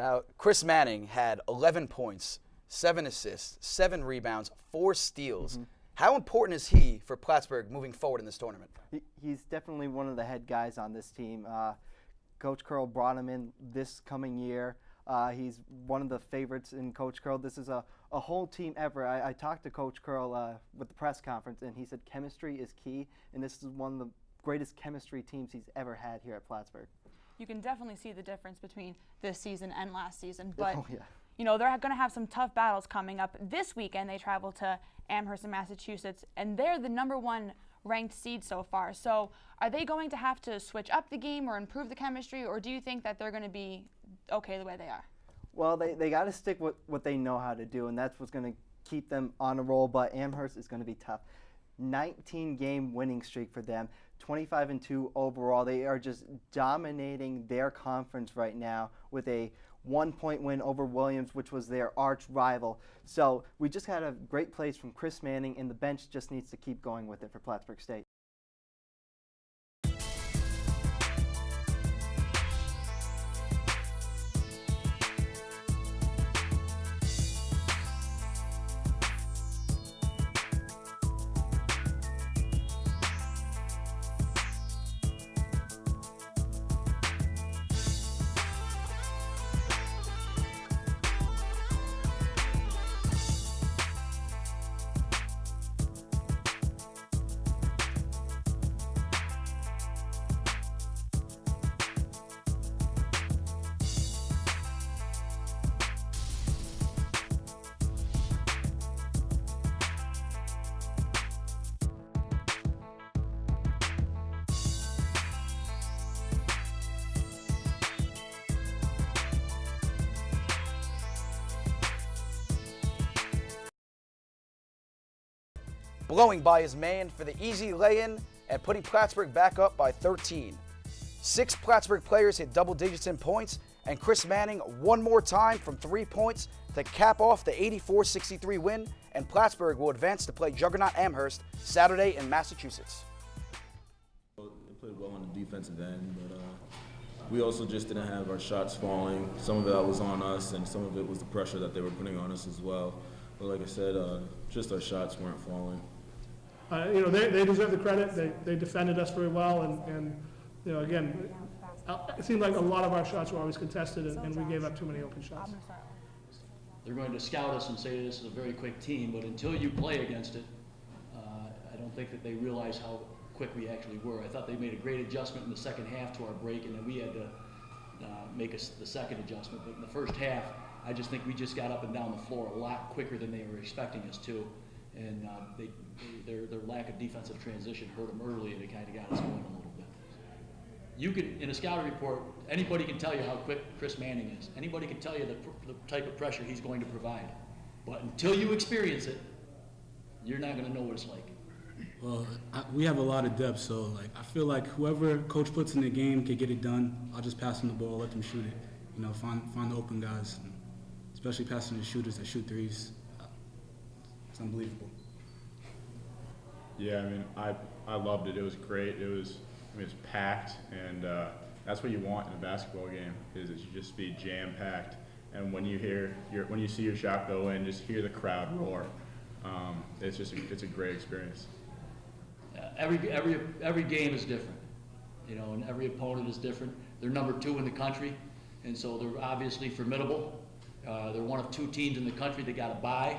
Now, Chris Manning had 11 points, 7 assists, 7 rebounds, 4 steals. How important is he for Plattsburgh moving forward in this tournament? He's definitely one of the head guys on this team. Coach Curl brought him in this coming year. He's one of the favorites in Coach Curl. This is a whole team effort. I talked to Coach Curl with the press conference, and he said chemistry is key, and this is one of the greatest chemistry teams he's ever had here at Plattsburgh. You can definitely see the difference between this season and last season. But, Oh, yeah. you know, they're going to have some tough battles coming up. This weekend they travel to Amherst in Massachusetts, and they're the #1 ranked seed so far. So are they going to have to switch up the game or improve the chemistry, or do you think that they're going to be okay the way they are? Well, they got to stick with what they know how to do, and that's what's going to keep them on a roll. But Amherst is going to be tough. 19-game winning streak for them, 25-2 overall. They are just dominating their conference right now with a 1-point win over Williams, which was their arch rival. So we just had a great plays from Chris Manning, and the bench just needs to keep going with it for Plattsburgh State. Blowing by his man for the easy lay-in and putting Plattsburgh back up by 13. 6 Plattsburgh players hit double digits in points, and Chris Manning one more time from 3 points to cap off the 84-63 win, and Plattsburgh will advance to play Juggernaut Amherst Saturday in Massachusetts. They played well on the defensive end, but we also just didn't have our shots falling. Some of that was on us, and some of it was the pressure that they were putting on us as well. But like I said, just our shots weren't falling. You know, they deserve the credit. They defended us very well, and you know, again, it seemed like a lot of our shots were always contested, and we gave up too many open shots. They're going to scout us and say this is a very quick team, but until you play against it, I don't think that they realize how quick we actually were. I thought they made a great adjustment in the second half to our break, and then we had to make the second adjustment. But in the first half, I just think we just got up and down the floor a lot quicker than they were expecting us to. And their lack of defensive transition hurt them early, and it kind of got us going a little bit. You can, in a scouting report, anybody can tell you how quick Chris Manning is. Anybody can tell you the type of pressure he's going to provide. But until you experience it, you're not going to know what it's like. Well, we have a lot of depth, so I feel like whoever coach puts in the game can get it done. I'll just pass them the ball, let them shoot it. You know, find the open guys, especially passing the shooters that shoot threes. It's unbelievable. Yeah, I mean, I loved it. It was great. It was packed, and that's what you want in a basketball game is you just be jam-packed. And when you see your shot go in, just hear the crowd roar. It's a great experience. Every game is different, you know, and every opponent is different. They're #2 in the country, and so they're obviously formidable. They're one of 2 teams in the country that got a bye.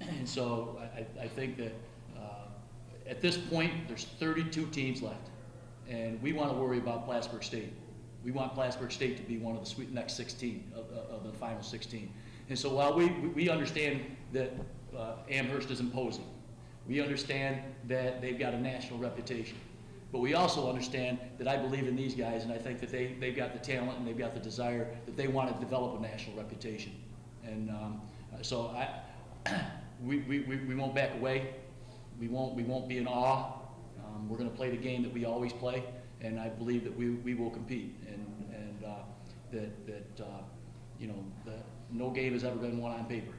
And so I think that at this point, there's 32 teams left, and we want to worry about Plattsburgh State. We want Plattsburgh State to be one of the next 16 of the final 16. And so while we understand that Amherst is imposing, we understand that they've got a national reputation, but we also understand that I believe in these guys, and I think that they've got the talent and they've got the desire that they want to develop a national reputation. And so we won't back away. We won't be in awe. We're going to play the game that we always play, and I believe that we will compete, and that you know, no game has ever been won on paper.